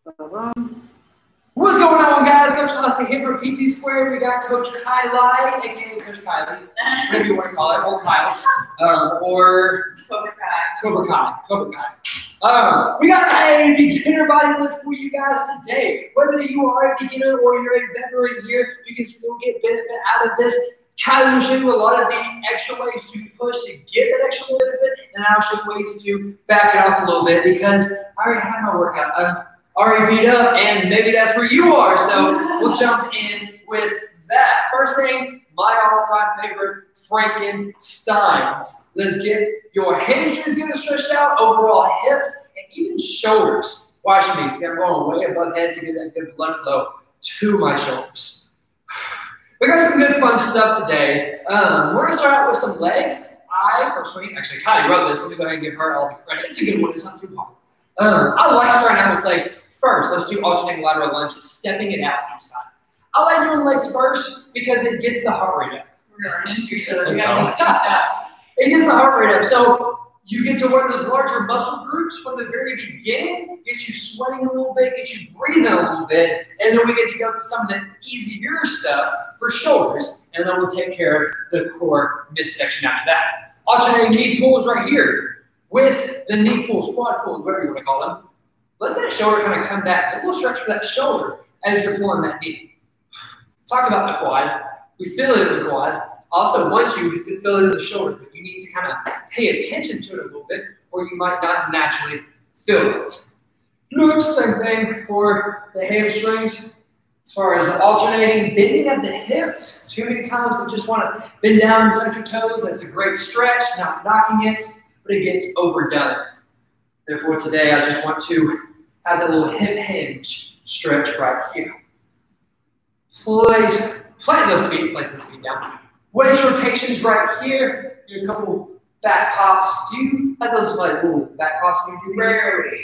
What's going on, guys? Coach Austin here from PT Squared. We got Coach Kylie, aka Coach Kylie, whatever you want to call it, or Kyle's, or Cobra Kai. We got a beginner body list for you guys today. Whether you are a beginner or you're a veteran here, you can still get benefit out of this. Kylie will show you a lot of the extra ways to push to get that extra benefit, and I'll show you ways to back it off a little bit because I already had my workout. I'm already beat up, and maybe that's where you are, so we'll jump in with that. First thing, my all-time favorite, Frankensteins. Let's get your hamstrings getting stretched out, overall hips, and even shoulders. Watch me, see I'm going way above head to get that good blood flow to my shoulders. We got some good fun stuff today. We're going to start out with some legs. I personally, actually Kylie wrote this. Let me go ahead and give her all the credit. It's a good one. It's not too hard. I like starting out with legs first. Let's do alternating lateral lunges, stepping it out each side. I like doing legs first because it gets the heart rate up. We're going to run into each other. It gets the heart rate up. So you get to work those larger muscle groups from the very beginning, get you sweating a little bit, get you breathing a little bit, and then we get to go to some of the easier stuff for shoulders, and then we'll take care of the core midsection after that. Alternating knee pulls right here with the knee pulls, quad pulls, whatever you want to call them. Let that shoulder kind of come back. A little stretch for that shoulder as you're pulling that knee. Talk about the quad. We feel it in the quad. Also, once you get to feel it in the shoulder, but you need to kind of pay attention to it a little bit, or you might not naturally feel it. Same thing for the hamstrings. As far as alternating, bending at the hips. Too many times we just want to bend down and touch your toes. That's a great stretch, not knocking it, but it gets overdone. Therefore, today I just want to have that little hip hinge stretch right here. Plant those feet down. Waist rotations right here. Do a couple back pops. Do you have those like little back pops when you do these?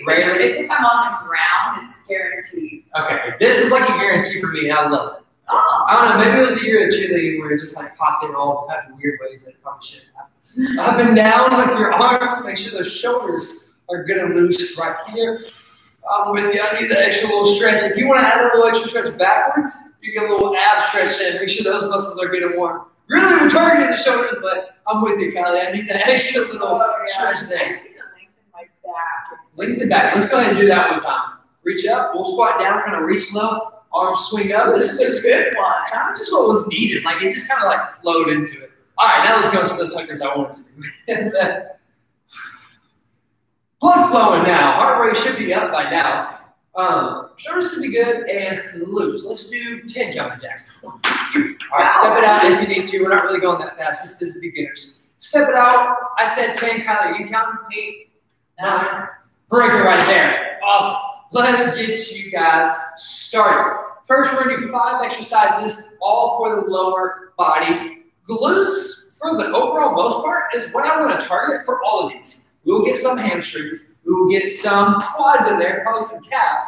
Rarely. If I'm on the ground, it's guaranteed. Okay, this is like a guarantee for me, and I love it. Oh. I don't know, maybe it was a year of cheerleading where it just like popped in all type of weird ways that it probably shouldn't have. Up and down with your arms. Make sure those shoulders are good and loose right here. I'm with you. I need the extra little stretch. If you want to add a little extra stretch backwards, you get a little ab stretch in. Make sure those muscles are good and warm. Really, we're targeting the shoulders, but I'm with you, Kylie. I need that extra little stretch there. I just need to lengthen my back. Lengthen back. Let's go ahead and do that one time. Reach up. We'll squat down, kind of reach low. Arms swing up. This is a good one. Kind of just what was needed. Like it just kind of like flowed into it. All right, now let's go into those suckers I wanted to do. Blood flowing now. Heart rate should be up by now. Shoulders should be good and loose. Let's do 10 jumping jacks. All right, step it out if you need to. We're not really going that fast. This is beginners. Step it out. I said 10. Kylie, you counting? 8, 9. Break it right there. Awesome. Let's get you guys started. First, we're going to do 5 exercises, all for the lower body. Glutes, for the overall most part, is what I want to target for all of these. We will get some hamstrings. We will get some quads in there, probably some calves.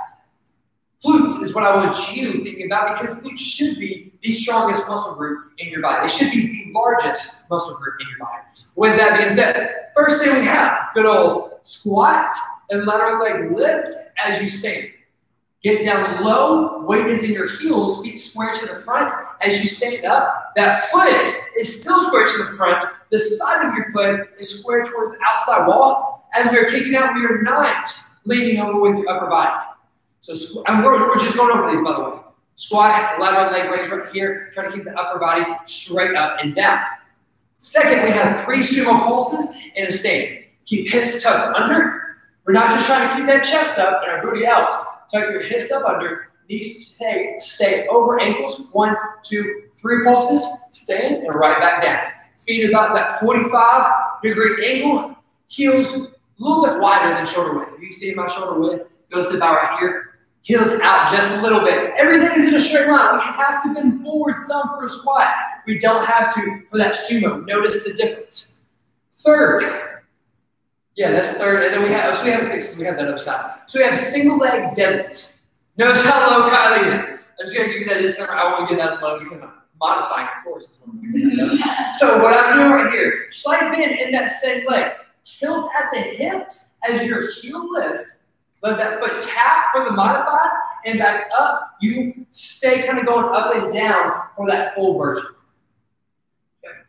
Glutes is what I want you thinking about because glutes should be the strongest muscle group in your body. It should be the largest muscle group in your body. With that being said, first thing we have, good old squat and lateral leg lift as you stand. Get down low, weight is in your heels, feet square to the front. As you stand up, that foot is still square to the front. The side of your foot is square towards the outside wall. As we're kicking out, we are not leaning over with your upper body. So we're just going over these, by the way. Squat, lateral leg raise right here. Try to keep the upper body straight up and down. Second, we have 3 sumo pulses in a stand. Keep hips tucked under. We're not just trying to keep that chest up and our booty out. Tuck your hips up under. Knees stay over ankles. 1, 2, 3 pulses. Stand and right back down. Feet about that 45-degree angle. Heels a little bit wider than shoulder width. If you see my shoulder width, goes to about right here. Heels out just a little bit. Everything is in a straight line. We have to bend forward some for a squat. We don't have to for that sumo. Notice the difference. Third. Yeah, that's third. And then we have that other side. So we have single leg deadlift. Notice how low Kylie is. I'm just going to give you that disclaimer. I won't get that slow because I'm modifying, of course. So what I'm doing right here, slight bend in that same leg. Tilt at the hips as your heel lifts. Let that foot tap for the modified and back up. You stay kind of going up and down for that full version.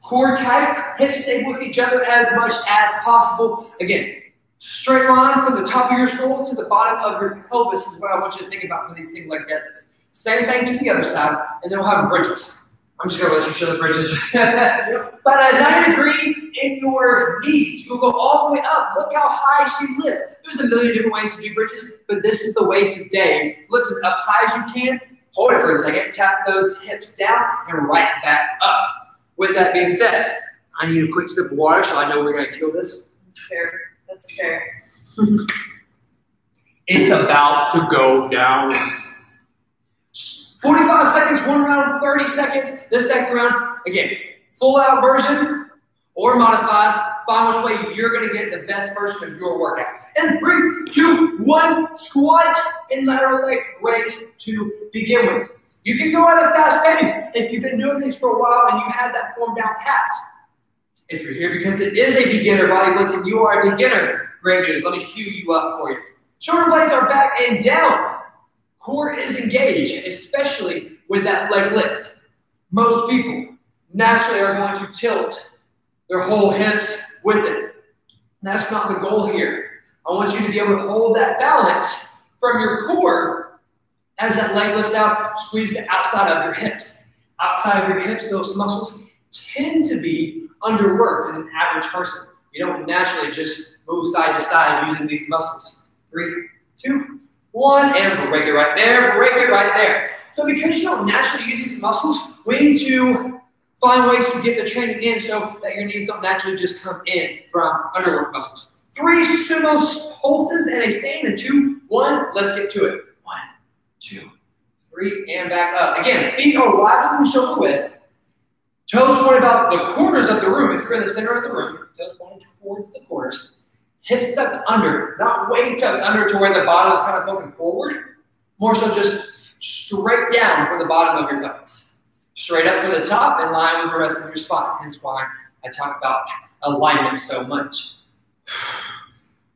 Core tight, hips stay with each other as much as possible. Again, straight line from the top of your skull to the bottom of your pelvis is what I want you to think about for these things like deadlifts. Same thing to the other side, and then we'll have bridges. I'm just going to let you show the bridges. But a 90 degree in your knees. You'll go all the way up. Look how high she lifts. There's a million different ways to do bridges, but this is the way today. Lift it up high as you can. Hold it for a second. Tap those hips down and right back up. With that being said, I need a quick sip of water so I know we're going to kill this. Fair. That's fair. It's about to go down. 45 seconds, one round, 30 seconds. This second round, again, full out version or modified. Find which way you're going to get the best version of your workout. And 3, 2, 1, squat and lateral leg raise to begin with. You can go at a fast pace if you've been doing these for a while and you have that form down pat. If you're here because it is a beginner body blitz and you are a beginner, great news. Let me cue you up for you. Shoulder blades are back and down. Core is engaged, especially with that leg lift. Most people naturally are going to tilt their whole hips with it. That's not the goal here. I want you to be able to hold that balance from your core as that leg lifts out, squeeze the outside of your hips. Outside of your hips, those muscles tend to be underworked in an average person. You don't naturally just move side to side using these muscles. 3, 2, 1, and break it right there, break it right there. So because you don't naturally use these muscles, we need to find ways to get the training in so that your knees don't naturally just come in from underwork muscles. 3 sumo pulses and a stand, and 2, 1, let's get to it. 1, 2, 3, and back up. Again, feet are wider than shoulder width. Toes point about the corners of the room. If you're in the center of the room, toes pointing towards the corners. Hips tucked under, not way tucked under to where the bottom is kind of poking forward. More so just straight down for the bottom of your pelvis. Straight up for the top in line with the rest of your spine. Hence why I talk about alignment so much.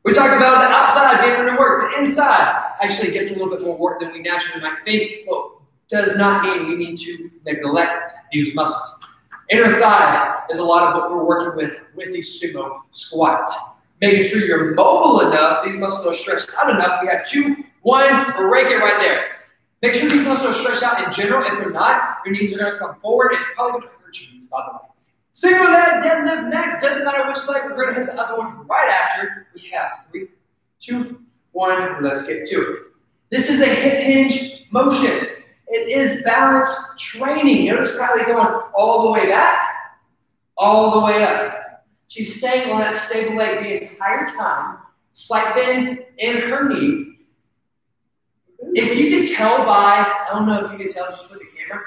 We talked about the outside being under work. The inside actually gets a little bit more work than we naturally might think. Well, does not mean we need to neglect these muscles. Inner thigh is a lot of what we're working with these sumo squats. Making sure you're mobile enough, these muscles are stretched out enough. We have 2, 1, break it right there. Make sure these muscles are stretched out in general. If they're not, your knees are going to come forward. It's probably going to hurt your knees, by the way. Single leg deadlift next. Doesn't matter which leg. We're going to hit the other one right after. We have 3, 2, 1. Let's get to it. This is a hip hinge motion. It is balance training. Notice Kylie going all the way back, all the way up. She's staying on that stable leg the entire time. Slight bend in her knee. If you can tell by, I don't know if you can tell just with the camera,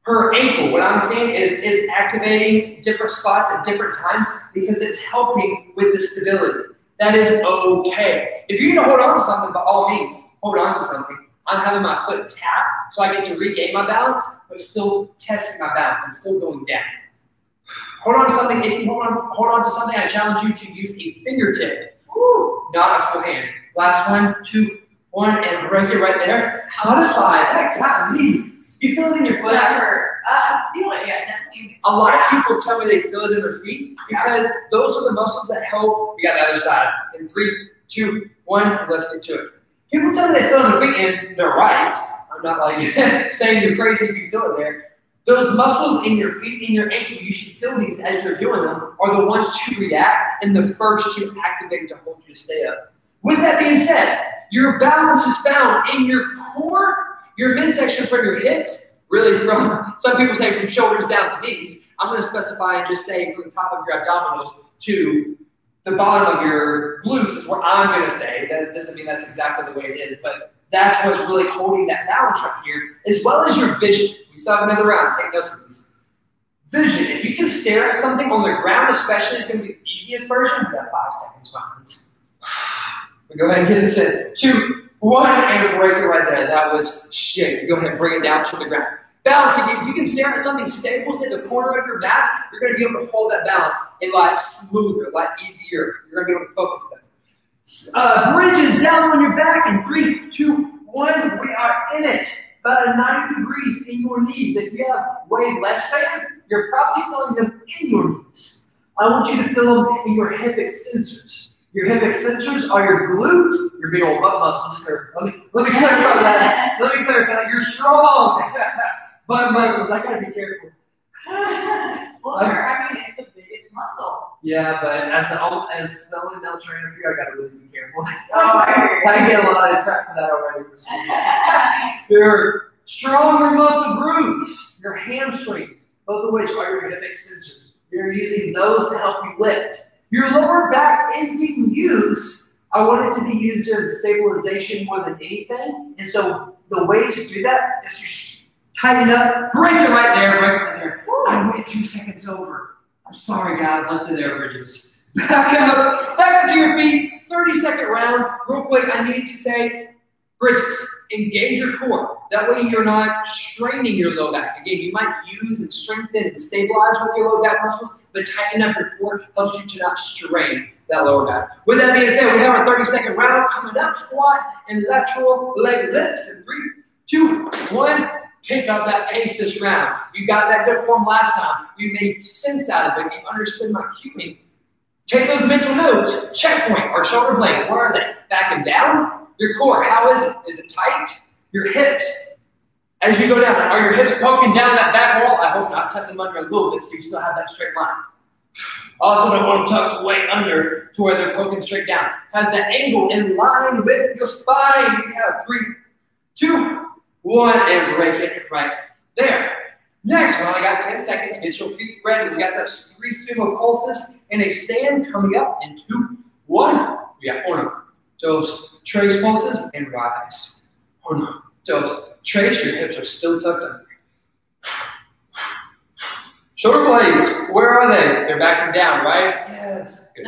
her ankle, what I'm saying is activating different spots at different times because it's helping with the stability. That is okay. If you need to hold on to something, by all means, hold on to something. I'm having my foot tap so I get to regain my balance, but still testing my balance. I'm still going down. Hold on to something. If you hold on to something, I challenge you to use a fingertip. Woo, not a full hand. Last 1, 2, 1, and break it right there. Modify. That got me. You feel it in your foot? I feel it, yeah, definitely. A lot of people tell me they feel it in their feet because those are the muscles that help. We got the other side. In 3, 2, 1, let's get to it. People tell me they feel it in their feet, and they're right. I'm not like saying you're crazy if you feel it there. Those muscles in your feet and your ankle, you should feel these as you're doing them, are the ones to react and the first to activate to hold you to stay up. With that being said, your balance is found in your core, your midsection from your hips, really from, some people say from shoulders down to knees. I'm going to specify and just say from the top of your abdominals to the bottom of your glutes is what I'm going to say. That doesn't mean that's exactly the way it is, but that's what's really holding that balance right here, as well as your vision. We still have another round. Take notes of these. Vision. If you can stare at something on the ground, especially, it's going to be the easiest version. We got 5 seconds, my friends. We go ahead and get this in. 2, 1, and break it right there. That was shit. Go ahead and bring it down to the ground. Balancing. If you can stare at something stable, say the corner of your mat, you're going to be able to hold that balance a lot smoother, a lot easier. You're going to be able to focus better. Bridges down on your back in 3, 2, 1. We are in it. About a 90 degrees in your knees. If you have way less fan, you're probably feeling them in your knees. I want you to feel them in your hip extensors. Your hip extensors are your glute, your big old butt muscles. Let me clarify that. Let me clarify that. You're strong. Butt muscles. I gotta be careful. Well, I mean, it's the biggest muscle. Yeah, but as the only male trainer here, I gotta really be careful. Oh, I get a lot of crap for that already. Your stronger muscle groups, your hamstrings, both of which are your hip extensors. You're using those to help you lift. Your lower back is getting used. I want it to be used in stabilization more than anything. And so the way to do that is to tighten up, break it right there, break it right there. I went 2 seconds over. I'm sorry, guys. Left it there, Bridges. Back up to your feet. 30-second round. Real quick, I need to say, Bridges, engage your core. That way you're not straining your low back. Again, you might use and strengthen and stabilize with your low back muscles, but tightening up your core helps you to not strain that lower back. With that being said, we have our 30-second round coming up. Squat and lateral leg lifts in 3, 2, 1. Pick up that pace this round. You got that good form last time. You made sense out of it. You understood my cueing. Take those mental notes. Checkpoint. Our shoulder blades, where are they? Back and down. Your core, how is it? Is it tight? Your hips. As you go down, are your hips poking down that back wall? I hope not. Tuck them under a little bit so you still have that straight line. Also don't want them tucked way under to where they're poking straight down. Have the angle in line with your spine. You have 3, 2, 1, and break it right there. Next, we only got 10 seconds. Get your feet ready. We got those 3 sumo pulses and a stand coming up in 2, 1. We got 1, 2, trace pulses and rise. 1, 2, trace. Your hips are still tucked under. Shoulder blades, where are they? They're back and down, right? Yes. Good.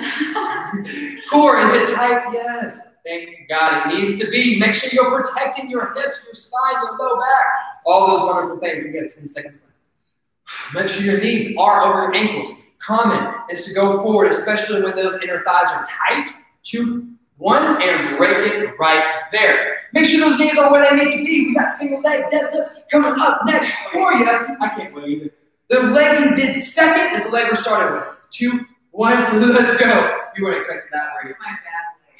Core, is it tight? Yes. Thank God it needs to be. Make sure you're protecting your hips, your spine, your low back. All those wonderful things. We got 10 seconds left. Make sure your knees are over your ankles. Common is to go forward, especially when those inner thighs are tight. 2, 1, and break it right there. Make sure those knees are where they need to be. We got single leg deadlifts coming up next for you. I can't believe it. The leg you did second is the leg we're starting with. 2, 1, let's go. You weren't expecting that, were you? That's my bad leg.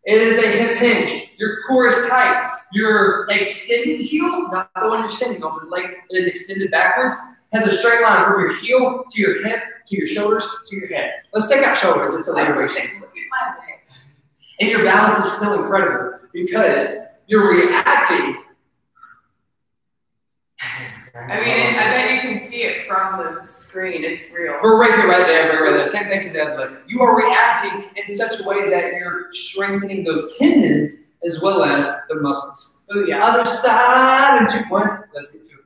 It is a hip hinge. Your core is tight. Your extended heel, not the one you're standing on, but the leg that is extended backwards, has a straight line from your heel to your hip, to your shoulders, to your head. Let's take out shoulders. It's a later ratio. Look at my leg. And your balance is still incredible because you're reacting. I mean, I bet you can see it from the screen. It's real. We're right here, right there, right there. Same thing to deadlift. You are reacting in such a way that you're strengthening those tendons as well as the muscles. Oh, yeah. Other side and 2, 1. Let's get to it.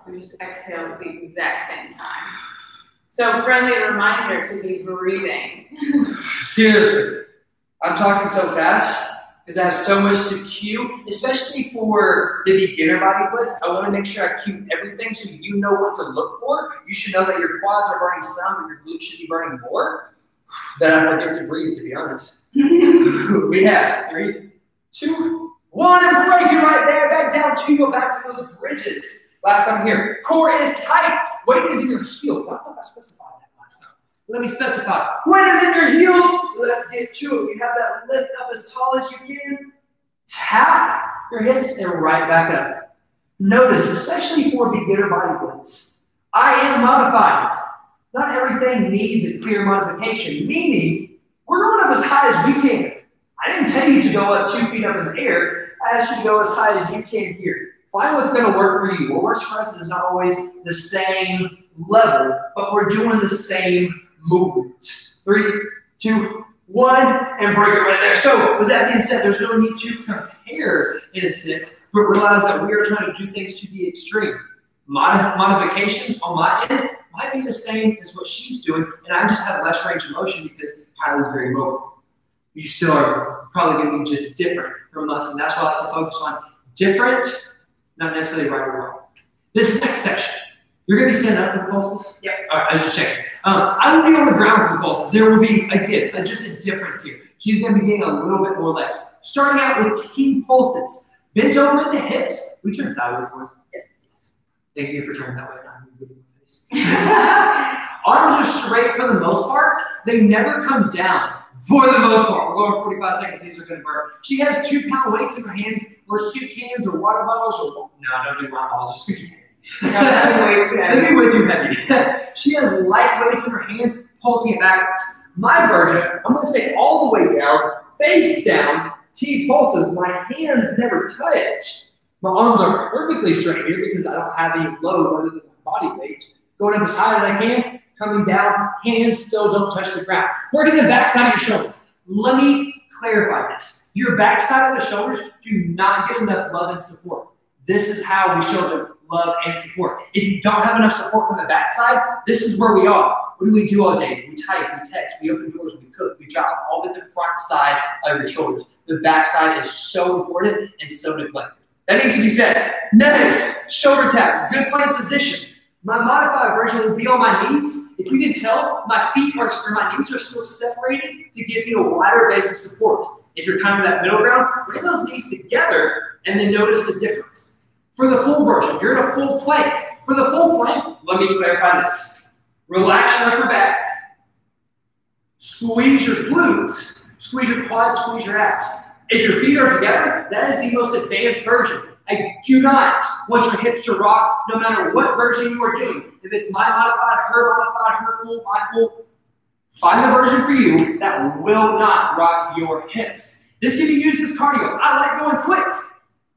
We just exhale at the exact same time. So, friendly reminder to be breathing. Seriously, I'm talking so fast because I have so much to cue, especially for the beginner body blitz. I want to make sure I cue everything so you know what to look for. You should know that your quads are burning some, but your glutes should be burning more. Then I forget to breathe, to be honest. We have 3, 2, 1, and break it right there. Back down to your back for those bridges. Last time here. Core is tight. Weight is in your heels. I don't know if I specified that last time. Let me specify. Weight is in your heels. Let's get to it. You have that lift up as tall as you can. Tap your hips and right back up. Notice, especially for beginner body blitz, I am modified. Not everything needs a clear modification, meaning we're going up as high as we can. I didn't tell you to go up 2 feet up in the air. I asked you to go as high as you can here. Find what's going to work for you. What works for us is not always the same level, but we're doing the same movement. 3, 2, 1, and break it right there. So with that being said, there's no need to compare in a sense, but realize that we are trying to do things to the extreme. Modifications on my end might be the same as what she's doing, and I just have less range of motion because Kylie's very mobile. You still are probably going to be just different from us, and that's why I like to focus on different, not necessarily right or wrong. This next section, You're going to be standing up for the pulses? Yep. All right, I was just checking. I would be on the ground for the pulses. There will be, again, just a difference here. She's going to be getting a little bit more legs. Starting out with T pulses. Bent over at the hips. We turn sideways for us. Yes. Thank you for turning that way. Arms are straight for the most part. They never come down for the most part. We're going 45 seconds. These are going to burn. She has 2-pound weights in her hands, or soup cans, or water bottles, or no, don't do water bottles. Just soup cans. No, that'd be way too heavy. That'd be way too heavy. She has light weights in her hands, pulsing it backwards. My version, I'm going to stay all the way down, face down, T pulses. My hands never touch. My arms are perfectly straight here because I don't have any load other than my body weight. Going up as high as I can, coming down, hands still don't touch the ground. Working the back side of your shoulders. Let me clarify this. Your back side of the shoulders do not get enough love and support. This is how we show them love and support. If you don't have enough support from the back side, this is where we are. What do we do all day? We type, we text, we open doors, we cook, we drive, all with the front side of your shoulders. The back side is so important and so neglected. That needs to be said. Next, shoulder taps, good plank position. My modified version will be on my knees. If you can tell, my feet or my knees are still separated to give me a wider base of support. If you're kind of that middle ground, bring those knees together and then notice the difference. For the full version, you're in a full plank. For the full plank, let me clarify this. Relax your upper back. Squeeze your glutes. Squeeze your quads, squeeze your abs. If your feet are together, that is the most advanced version. I do not want your hips to rock no matter what version you are doing. If it's my modified, her full, my full, find the version for you that will not rock your hips. This can be used as cardio. I like going quick.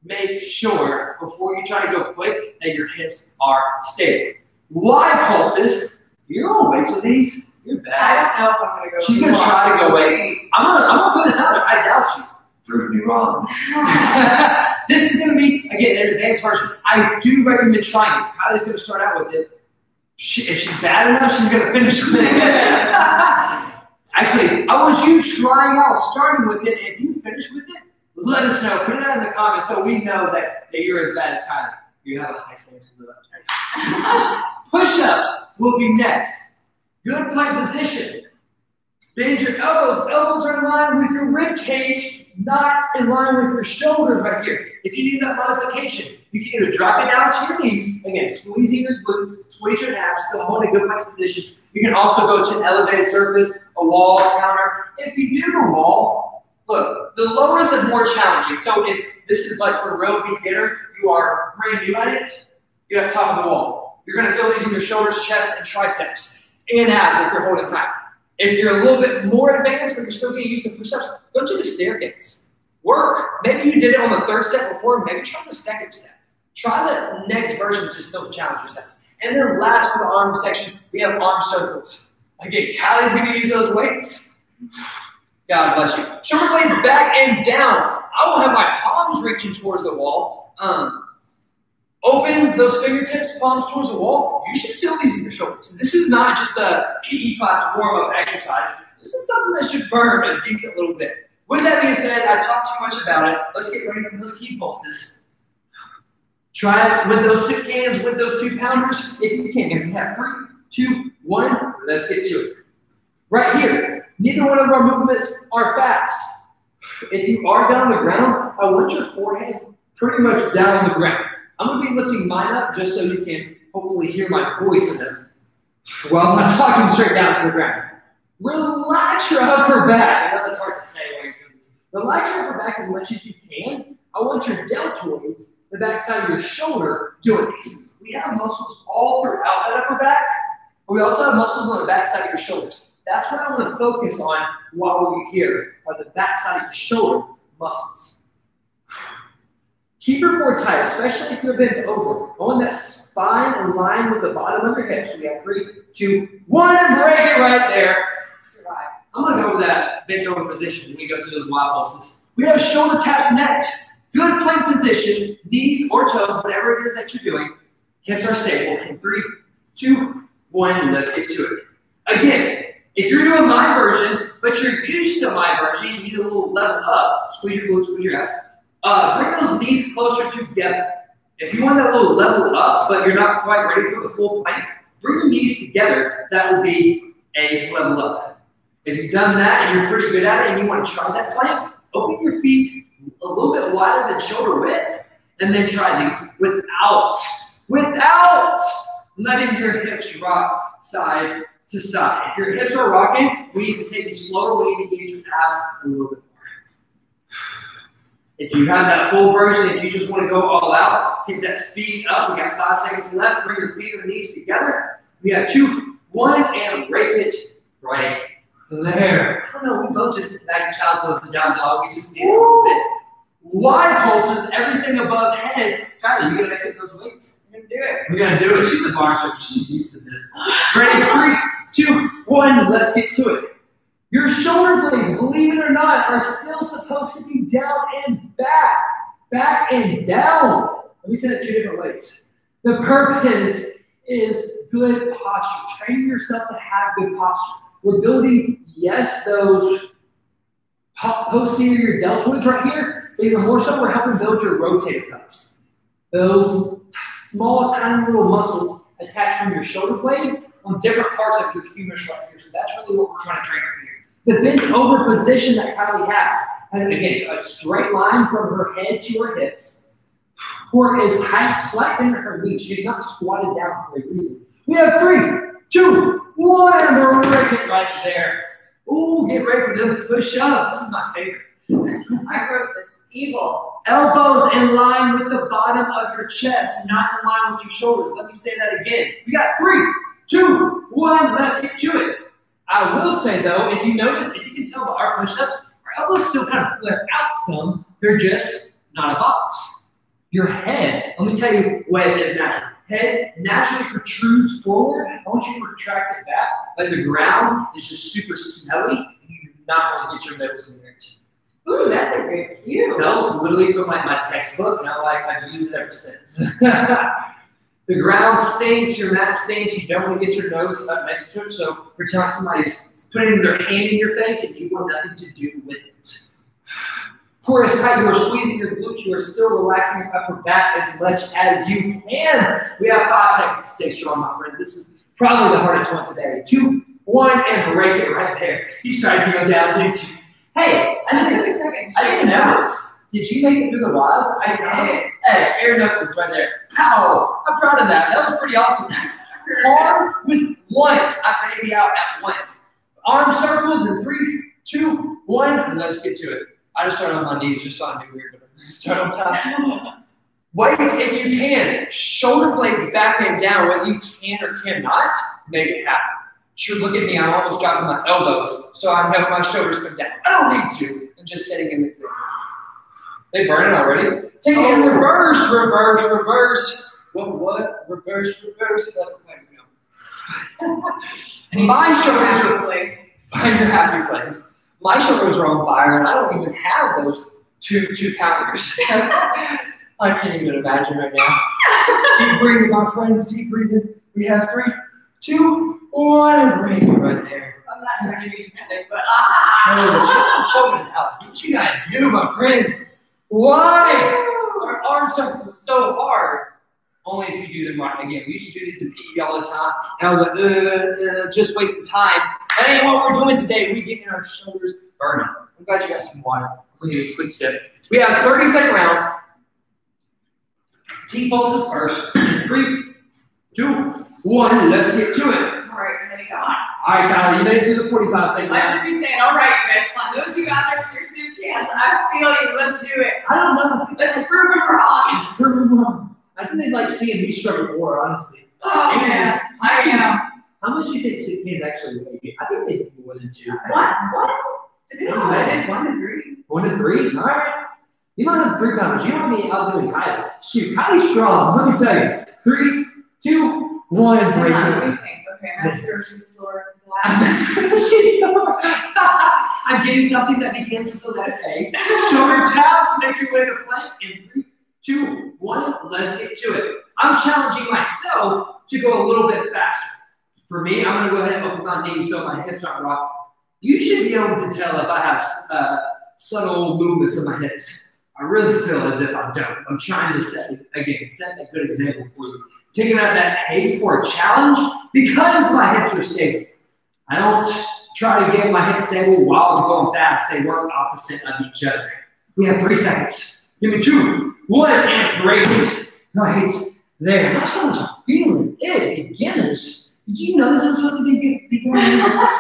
Make sure before you try to go quick that your hips are stable. Y pulses, you're on weights with these. You're bad. I don't know if I'm going to go. She's going to try to go weights. I'm gonna put this out there. I doubt you. Prove me wrong. This is going to be, again, an advanced version. I do recommend trying it. Kylie's going to start out with it. If she's bad enough, she's going to finish with it. Actually, I want you trying out, starting with it. If you finish with it, let us know. Put that in the comments so we know that you're as bad as Kylie. You have a high standard to live up to. Push-ups will be next. Good plank position. Bend your elbows. Elbows are in line with your rib cage, not in line with your shoulders right here. If you need that modification, you can either drop it down to your knees, again, squeezing your glutes, squeeze your abs, still holding a good plank position. You can also go to an elevated surface, a wall, a counter. If you do the wall, look, the lower the more challenging. So if this is like for real beginner, you are brand new at it, you're at the top of the wall. You're going to feel these in your shoulders, chest, and triceps, and abs if you're holding tight. If you're a little bit more advanced, but you're still getting used to push-ups, go to the staircase. Work. Maybe you did it on the third set before. Maybe try the second set. Try the next version to still challenge yourself. And then last for the arm section, we have arm circles. Again, Kylie's going to use those weights. God bless you. Shoulder blades back and down. I will have my palms reaching towards the wall. Open those fingertips, palms towards the wall. You should feel these in your shoulders. This is not just a PE class warm-up exercise. This is something that should burn a decent little bit. With that being said, I talked too much about it. Let's get ready for those key pulses. Try it with those soup cans, with those 2-pounders, if you can. If you have 3, 2, 1, let's get to it. Right here, neither one of our movements are fast. If you are down on the ground, I want your forehead pretty much down on the ground. I'm going to be lifting mine up just so you can hopefully hear my voice enough while I'm talking straight down to the ground. Relax your upper back. I know that's hard to say while you're doing this. Relax your upper back as much as you can. I want your deltoids, the back side of your shoulder, doing this. We have muscles all throughout that upper back, but we also have muscles on the back side of your shoulders. That's what I want to focus on while we're here, are the back side of your shoulder muscles. Keep your core tight, especially if you're bent over. I want that spine in line with the bottom of your hips. We have 3, 2, 1, break it right there. Survive. I'm going to go over that bent over position when we go to those Y pulses. We have shoulder taps next. Good plank position, knees or toes, whatever it is that you're doing. Hips are stable. In 3, 2, 1, let's get to it. Again, if you're doing my version, but you're used to my version, you need a little level up. Squeeze your glutes, squeeze your abs. Bring those knees closer together. If you want that little level up, but you're not quite ready for the full plank, bring your knees together. That will be a level up. If you've done that and you're pretty good at it and you want to try that plank, open your feet a little bit wider than shoulder width, and then try these without letting your hips rock side to side. If your hips are rocking, we need to take it slower. We need to engage your calves a little bit more. If you have that full version, if you just want to go all out, take that speed up. We got 5 seconds left. Bring your feet and knees together. We have 2, 1, and break it right there. I don't know, we both just, like child's pose and down dog, we just need a little bit. Wide pulses, everything above head. Kylie, you gonna make those weights? I'm gonna do it. We're gonna do it. She's a bar instructor. She's used to this. Ready? 3, 2, 1. Let's get to it. Your shoulder blades, believe it or not, are still supposed to be down and back. Back and down. Let me say that 2 different ways. The purpose is good posture. Training yourself to have good posture. We're building, yes, those posterior deltoids right here. But even more so, we're helping build your rotator cuffs. Those small, tiny little muscles attached from your shoulder blade on different parts of your humerus right here. So that's really what we're trying to train right here. The bent over position that Kylie has. And again, a straight line from her head to her hips. Core is tight, slight bend at her knees. She's not squatted down for a reason. We have 3, 2, 1, and we're breaking it right there. Ooh, get ready for them push-ups. This is my favorite. I wrote this evil. Elbows in line with the bottom of your chest, not in line with your shoulders. Let me say that again. We got 3, 2, 1. Let's get to it. I will say though, if you notice, if you can tell by our push-ups, our elbows still kind of flare out some. They're just not a box. Your head, let me tell you what is natural. Head naturally protrudes forward, and once you retract it back, like the ground is just super smelly, and you do not want to get your nose in there. Ooh, that's a great cue. That was literally from my textbook, and I've used it ever since. The ground stinks, your mat stinks, you don't want to get your nose up next to it, so pretend somebody's putting their hand in your face and you want nothing to do with it. Core is tight, you are squeezing your glutes, you are still relaxing your upper back as much as you can. We have 5 seconds. Stay strong, my friends. This is probably the hardest one today. 2, 1, and break it right there. You tried to go down, didn't you? Hey, I didn't notice. Did you make it through the wilds? I did. Hey, air knuckles right there. Pow! I'm proud of that. That was pretty awesome. That's hard with once. I baby out at once. Arm circles in 3, 2, 1, and let's get to it. I just started on my knees just so I knew we were going to start on top. Weights if you can. Shoulder blades back and down. Whether you can or cannot, make it happen. Sure, look at me. I'm almost dropping my elbows, so I know my shoulders come down. I don't need to. I'm just setting an example. They burn it already. Take it in reverse, reverse, reverse. What? Reverse, reverse. My shoulders are find your happy place. My shoulders are on fire, and I don't even have those two pounders. I can't even imagine right now. Keep breathing, my friends. Keep breathing. We have 3, 2, 1. Break it right there. I'm not trying to be dramatic, but show me out. What you gotta do, my friends? Why? Our arm circles are so hard. Only if you do them right. Again, we used to do these in PE all the time. And I was like, just wasting time. That ain't what we're doing today. We getting our shoulders burning. I'm glad you got some water. I'm gonna do a quick sip. We have a 30-second round. T-pulses first. 3, 2, 1. Let's get to it. all right, ready, come on. All right, Kylie, you made it through the 45-second round. I should be saying, all right, you guys, come on. Those of you out there with your soup cans, I feel you. Let's do it. I don't know. Let's prove them wrong. Prove them wrong. I think they'd like seeing me struggle more, honestly. Oh, man. I know. How much do you think soup cans actually weigh? I think they do more than 2. What? Depending on what it is, 1 to 3. 1 to 3? All right. You might have 3 pounders. You don't want me outdoing Kylie. Shoot, Kylie's strong. Let me tell you. 3, 2, 1. Break it. Okay, I'm at the grocery store. I'm getting something that begins with the letter A. Shoulder taps, make your way to plank. In 3, 2, 1, let's get to it. I'm challenging myself to go a little bit faster. For me, I'm going to go ahead and open my knees so my hips aren't rocking. You should be able to tell if I have subtle movements in my hips. I really feel as if I don't. I'm trying to set that good example for you. Taking out that pace for a challenge because my hips are stable. I don't try to get my hips stable while I'm going fast. They work opposite of each other. We have 3 seconds. Give me 2, 1, and great. Right there. That's how much I'm feeling it, beginners. Did you know this was supposed to be beginners?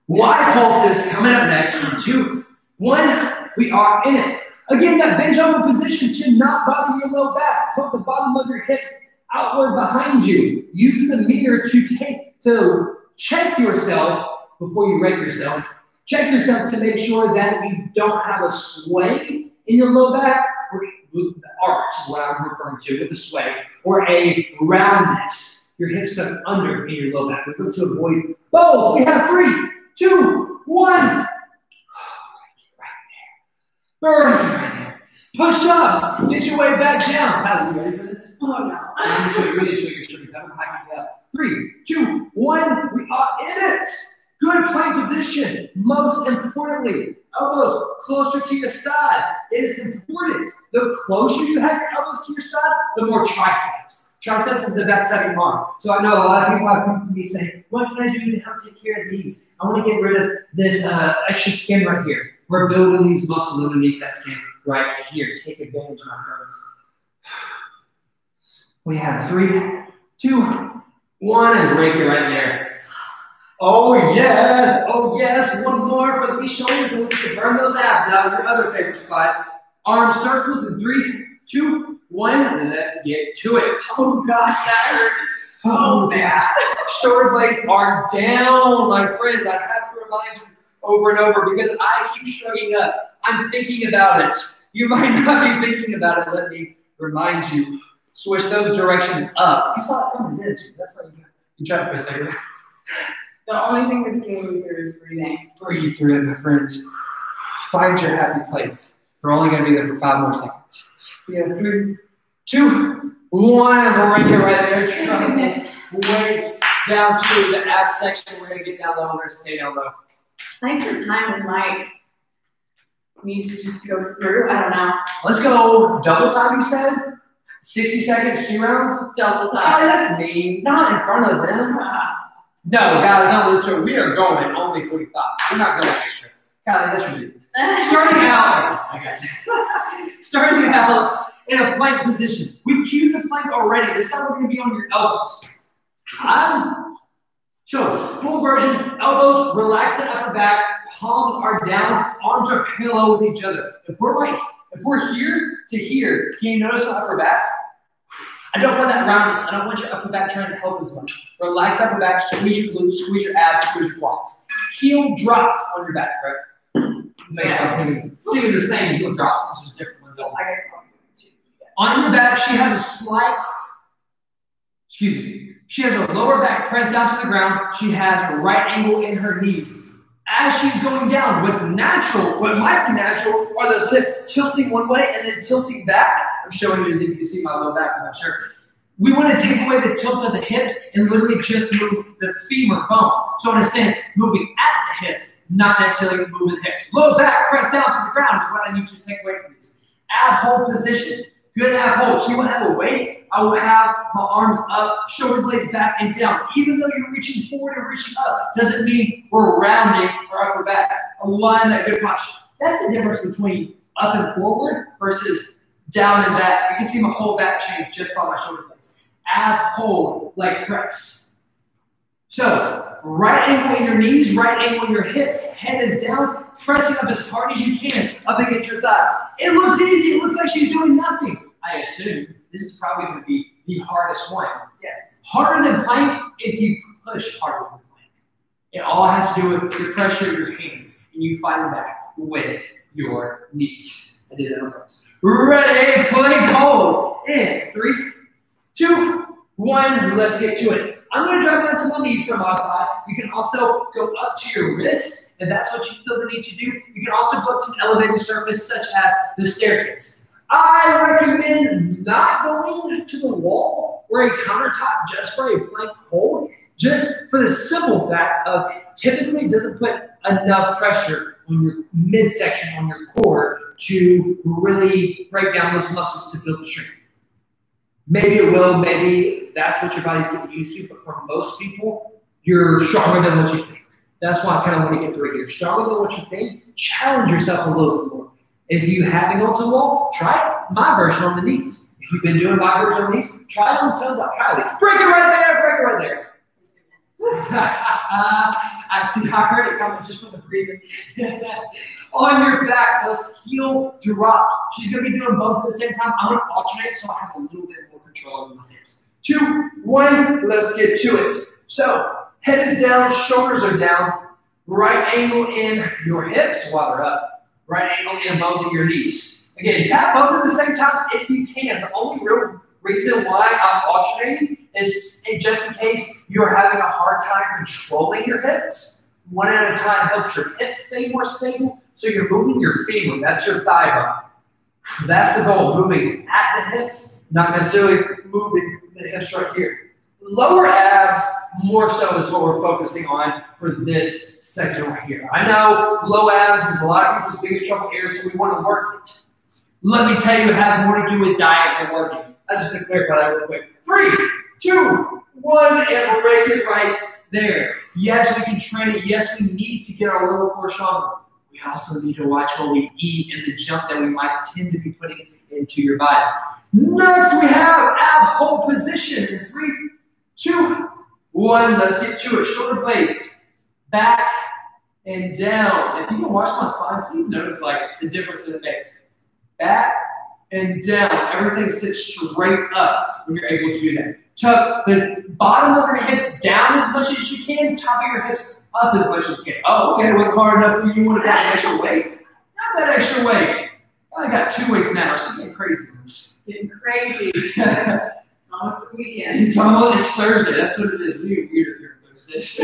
Y pulses coming up next. 2, 1, we are in it. Again, that bench over position should not bother your low back. Put the bottom of your hips outward behind you. Use the mirror to check yourself before you rate yourself. Check yourself to make sure that you don't have a sway in your low back, or the arch is what I'm referring to with the sway, or a roundness. Your hips tucked under in your low back. We're going to avoid both. We have 3, 2, 1. Push-ups. Get your way back down. Kylie, you ready for this? Oh no. I'm going to really show your strength. I'm going to hype you up. 3, 2, 1. We are in it. Good plank position. Most importantly, elbows closer to your side. It is important. The closer you have your elbows to your side, the more triceps. Triceps is the back side of your arm. So I know a lot of people have come to me saying, what can I do to help take care of these? I want to get rid of this extra skin right here. We're building these muscles underneath that skin right here. Take advantage, my friends. We have 3, 2, 1, and break it right there. Oh yes, one more for these shoulders, and we can burn those abs out of your other favorite spot. Arm circles in 3, 2, 1, and let's get to it. Oh gosh, that hurts so bad. Shoulder blades are down, my friends. I have to remind you over and over because I keep shrugging up. I'm thinking about it. You might not be thinking about it. Let me remind you. Switch those directions up. You saw it coming, didn't you? That's how you tried for a second. The only thing that's getting me through is breathing. Breathe through it, my friends. Find your happy place. We're only going to be there for 5 more seconds. We have 3, 2, 1, and we're right here, right there. Weight down to the ab section. We're going to get down low. We're going to stay down low. I think for time we might need to just go through. I don't know. Let's go double time, you said? 60 seconds, 2 rounds? Double time. Oh, that's me. Not in front of them. No, guys, don't listen to it. We are going only 45. We're not going extra. Kylie, that's ridiculous. Starting out in a plank position. We cued the plank already. This time we're going to be on your elbows. So, full version, elbows, relax the upper back, palms are down, arms are parallel with each other. If we're here to here, can you notice the upper back? I don't want that roundness. I don't want your upper back trying to help as much. Relax the upper back, squeeze your glutes, squeeze your abs, squeeze your quads. Heel drops on your back, right? Make sure I'm thinking the same heel drops. This is different ones. I guess on your back, she has a slight, she has her lower back pressed down to the ground. She has a right angle in her knees. As she's going down, what might be natural, are those hips tilting one way and then tilting back. I'm showing you as if you can see my lower back, I'm not sure. We want to take away the tilt of the hips and literally just move the femur bone. So in a sense, moving at the hips, not necessarily moving the hips. Low back, press down to the ground is what I need you to take away from this. Ab hold position. Good ab hold. So you will have a weight. I will have my arms up, shoulder blades back and down. Even though you're reaching forward and reaching up, doesn't mean we're rounding our upper back. Align that good posture. That's the difference between up and forward versus down and back. You can see my whole back change just by my shoulder blades. Ab hold, leg press. So, right angle in your knees, right angle in your hips, head is down, pressing up as hard as you can up against your thighs. It looks easy. It looks like she's doing nothing. I assume this is probably going to be the hardest one. Yes. Harder than plank if you push harder than plank. It all has to do with the pressure of your hands, and you find them back with your knees. I did that on purpose. Ready, plank hold. In 3, 2, 1. Let's get to it. I'm going to drop down to my knees for modify. You can also go up to your wrists, if that's what you feel the need to do. You can also go up to an elevated surface, such as the staircase. I recommend not going to the wall or a countertop just for a plank hold, just for the simple fact of typically it doesn't put enough pressure on your midsection, on your core, to really break down those muscles to build the strength. Maybe it will, maybe that's what your body's getting used to, but for most people, you're stronger than what you think. That's why I kind of want to get through it here. Stronger than what you think, challenge yourself a little bit more. If you haven't gone to the wall, try my version on the knees. If you've been doing my version on the knees, try it on the toes like Kylie. Break it right there, break it right there. I see, I heard it coming just from the breathing. On your back, those heel drops. She's going to be doing both at the same time. I'm going to alternate so I have a little bit more control over my hips. 2, 1, let's get to it. So, head is down, shoulders are down. Right angle in your hips while they're up. Right angle in both of your knees. Again, tap both at the same time if you can. The only real reason why I'm alternating is just in case you're having a hard time controlling your hips. One at a time helps your hips stay more stable, so you're moving your femur. That's your thigh bone. That's the goal, moving at the hips, not necessarily moving the hips right here. Lower abs, more so, is what we're focusing on for this section right here. I know low abs is a lot of people's biggest trouble here, so we want to work it. Let me tell you, it has more to do with diet than working. I just want to clarify that real quick. 3, 2, 1, and break it right there. Yes, we can train it. Yes, we need to get our lower core stronger. We also need to watch what we eat and the junk that we might tend to be putting into your body. Next, we have ab hold position. In 3, 2, 1, let's get to it. Shoulder blades, back and down. If you can watch my spine, please notice like the difference in the makes. Back and down. Everything sits straight up when you're able to do that. Tuck the bottom of your hips down as much as you can, top of your hips up as much as you can. Oh, okay, it wasn't hard enough for you. You want to add extra weight? Not that extra weight. I only got 2 weights now. It's getting crazy. Getting crazy. It's almost the weekend. It's Thursday. That's what it is. We are weird here on Thursdays.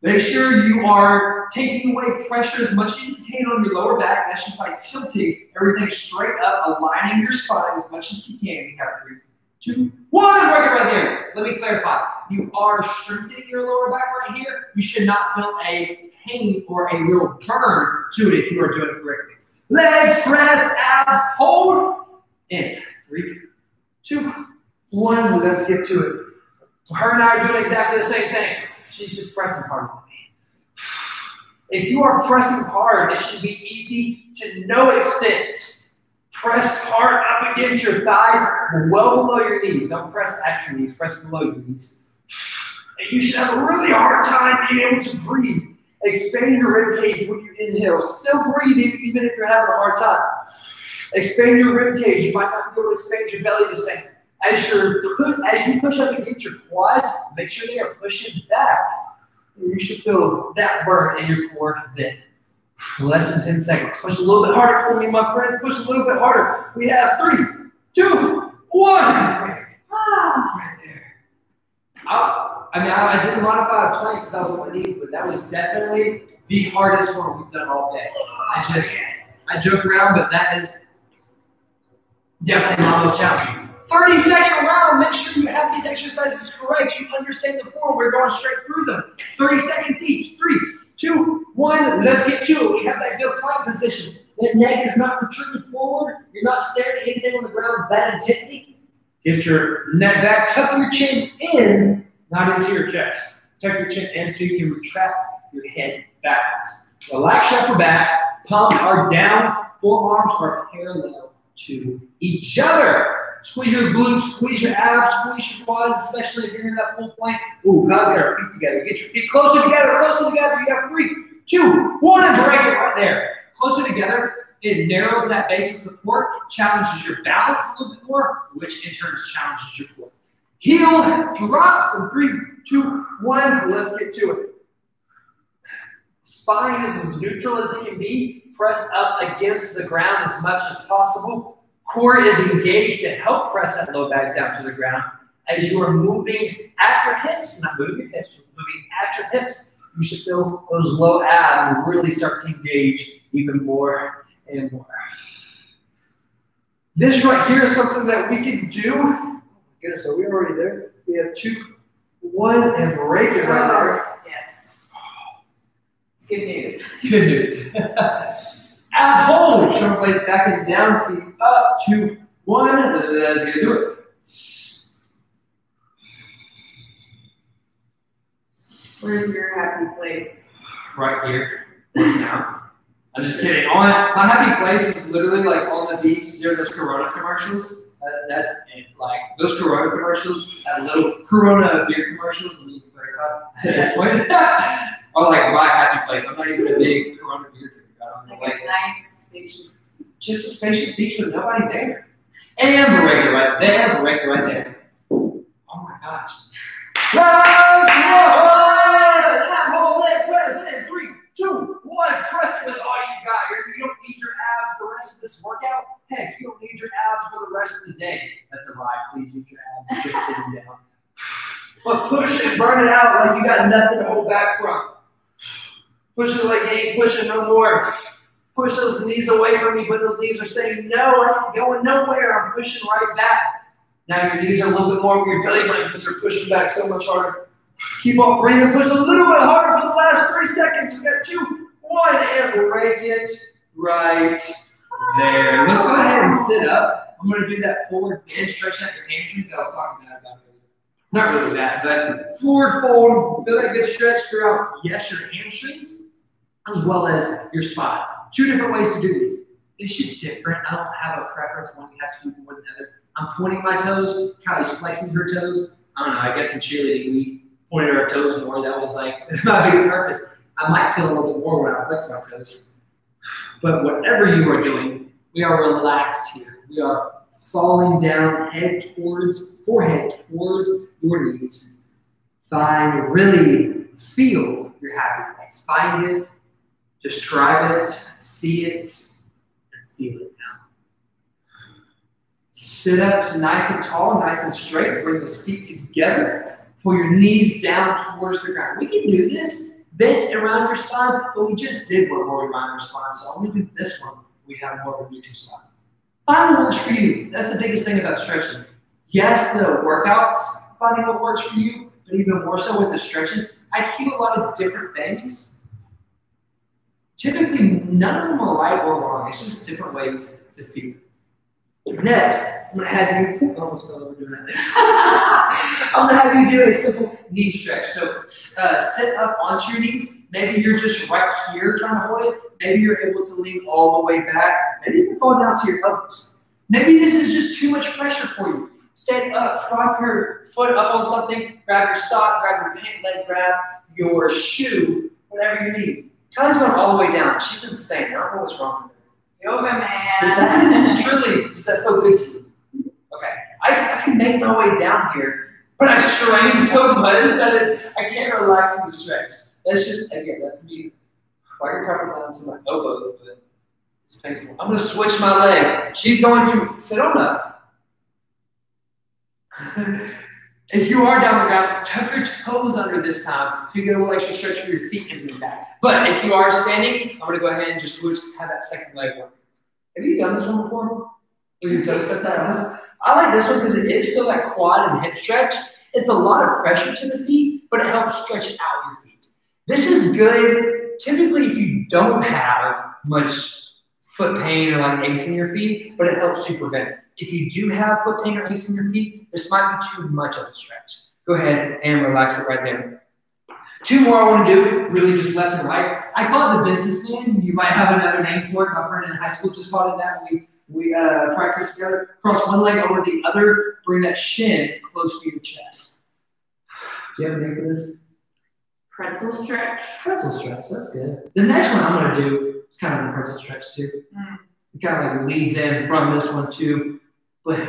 Make sure you are taking away pressure as much as you can on your lower back. That's just by tilting everything straight up, aligning your spine as much as you can. We have 3, 2, 1, and break it right there. Let me clarify. You are strengthening your lower back right here. You should not feel a pain or a real burn to it if you are doing it correctly. Leg press, ab, hold, in. 3, 2, 1, let's get to it. Her and I are doing exactly the same thing. She's just pressing hard on me. If you are pressing hard, it should be easy to no extent. Press hard up against your thighs, well below your knees. Don't press at your knees, press below your knees. And you should have a really hard time being able to breathe. Expand your rib cage when you inhale. Still breathing even if you're having a hard time. Expand your rib cage. You might not be able to expand your belly the same. As you push up against your quads, make sure they are pushing back. You should feel that burn in your core then. Less than 10 seconds. Push a little bit harder for me, my friends. Push a little bit harder. We have 3, 2, 1. Right there. I did modify a plank because I was on my knees, but that was definitely the hardest one we've done all day. I joke around, but that is definitely my most challenging. 30-second round. Make sure you have these exercises correct. You understand the form. We're going straight through them. 30 seconds each. 3, 2, 1. Let's get to it. We have that good plank position. The neck is not protruding forward. You're not staring at anything on the ground that intently. Get your neck back. Tuck your chin in, not into your chest. Tuck your chin in so you can retract your head backwards. Relax your upper back. Palms are down. Forearms are parallel to each other. Squeeze your glutes, squeeze your abs, squeeze your quads, especially if you're in that full plank. Ooh, guys, got our feet together. Get your feet closer together, closer together. You got 3, 2, 1, and break it right there. Closer together. It narrows that base of support, challenges your balance a little bit more, which in turn challenges your core. Heel drops in 3, 2, 1. Let's get to it. Spine is as neutral as it can be. Press up against the ground as much as possible. Core is engaged to help press that low back down to the ground. As you are moving at your hips, not moving your hips, but moving at your hips, you should feel those low abs really start to engage even more and more. This right here is something that we can do. Oh my goodness, are we already there? We have 2, 1, and break it right there. Yes. It's good news. Good news. Ab hold. Shoulder blades back and down. Feet up. 2, 1. Let's get to it. Where's your happy place? Right here. Right now. I'm just kidding. My happy place is literally like on the beach near those Corona commercials. That's it. Like those Corona commercials, that little Corona beer commercials. Let me clarify at this point. Are like my happy place. I'm not even a big Corona beer drinker. Like a nice, spacious. Just a spacious beach with nobody there. And the regular right there. The regular right there. Oh my gosh. Hold leg press in 3, 2, 1. Press it with all you got here. You don't need your abs for the rest of this workout. Heck, you don't need your abs for the rest of the day. That's a lie. Please use your abs. Just sitting down. But push it, burn it out like you got nothing to hold back from. Push it like you ain't pushing no more. Push those knees away from me, but those knees are saying, no, I ain't going nowhere. I'm pushing right back. Now your knees are a little bit more of your belly button because they're pushing back so much harder. Keep on breathing. Push a little bit harder for the last 3 seconds. We got 2, 1, and break it right there. Let's go ahead and sit up. I'm going to do that forward bend, stretch out your hamstrings that I was talking about earlier. Not really that, but forward fold. Feel that good stretch throughout, yes, your hamstrings, as well as your spine. 2 different ways to do this. It's just different. I don't have a preference. One you have to do more than the other. I'm pointing my toes. Kylie's flexing her toes. I don't know. I guess in cheerleading we pointed our toes more. That was like my biggest purpose. I might feel a little bit more when I flex my toes. But whatever you are doing, we are relaxed here. We are falling down, forehead towards your knees. Really feel your happy place. Find it, describe it, see it, and feel it now. Sit up nice and tall, nice and straight. Bring those feet together. Pull your knees down towards the ground. We can do this, bent around your spine, but we just did one more around your spine. So I'm going to do this one. We have more of a neutral spine. Find what works for you. That's the biggest thing about stretching. Yes, the workouts, finding what works for you, but even more so with the stretches. I do a lot of different things. Typically, none of them are right or wrong. It's just different ways to feel. Next, I'm going to have you, almost fell over doing that. I'm going to have you do a simple knee stretch. So sit up onto your knees. Maybe you're just right here trying to hold it. Maybe you're able to lean all the way back. Maybe you can fall down to your elbows. Maybe this is just too much pressure for you. Stand up, prop your foot up on something, grab your sock, grab your pant leg, grab your shoe, whatever you need. Kylie's going all the way down. She's insane. I don't know what's wrong with her. Yoga man. Does that feel good to you? Okay. I can make my way down here, but I strain so much that I can't relax in the stretch. That's just, again, that's me. Why are you probably down to my elbows, but it's painful. I'm going to switch my legs. She's going to sit on up. If you are down the ground, tuck your toes under this time so you get a little extra stretch for your feet and your back. But if you are standing, I'm going to go ahead and just switch, have that second leg work. Have you done this one before? Where your toes touch that? I like this one because it is still that quad and hip stretch. It's a lot of pressure to the feet, but it helps stretch out your feet. This is good typically if you don't have much foot pain or like aches in your feet, but it helps to prevent it. If you do have foot pain or aches in your feet, this might be too much of a stretch. Go ahead and relax it right there. 2 more I want to do, really just left and right. I call it the businessman. You might have another name for it. My friend in high school just called it that. We practice together. Cross one leg over the other. Bring that shin close to your chest. Do you have a name for this? Pretzel stretch. Pretzel stretch, that's good. The next one I'm going to do is kind of a pretzel stretch too. It kind of like leads in from this one too. But I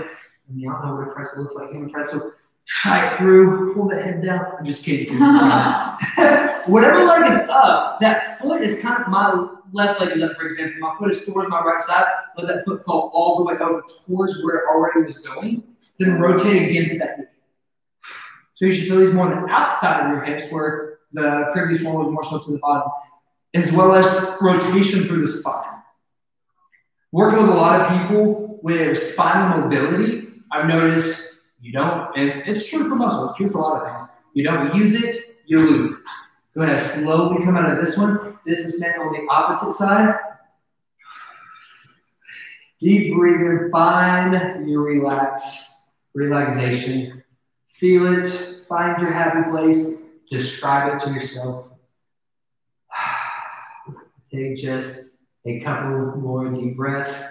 mean, y'all know what a pretzel looks like. In a pretzel, try it through, pull the head down. I'm just kidding. Whatever leg is up, that foot is kind of, my left leg is up, for example. My foot is towards my right side. Let that foot fall all the way over towards where it already was going. Then rotate against that knee. So you should feel these more on the outside of your hips, where the previous one was more so to the bottom, as well as rotation through the spine. Working with a lot of people with spinal mobility, I've noticed you don't, and it's true for muscle, it's true for a lot of things. You don't use it, you lose it. Go ahead, slowly come out of this one. Businessman on the opposite side. Deep breathing, find your relaxation. Feel it, find your happy place, describe it to yourself. Take just a couple more deep breaths.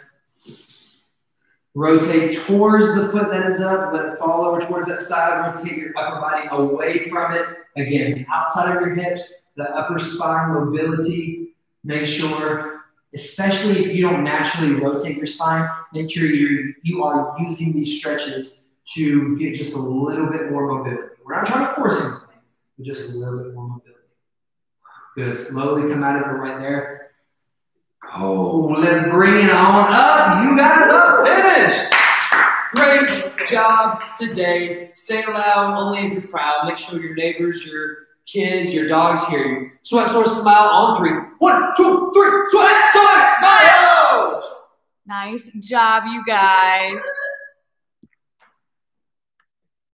Rotate towards the foot that is up, let it fall over towards that side. Rotate your upper body away from it. Again, outside of your hips, the upper spine mobility. Make sure, especially if you don't naturally rotate your spine, make sure you are using these stretches to get just a little bit more mobility. We're not trying to force anything, but just a little bit more mobility. Good. Slowly come out of it right there. Oh, let's bring it on up. You guys are finished. Great job today. Say it loud, only if you're proud. Make sure your neighbors, your kids, your dogs hear you. Sweat, snort, smile on 3. 1, 2, 3. Sweat, snort, smile. Nice job, you guys.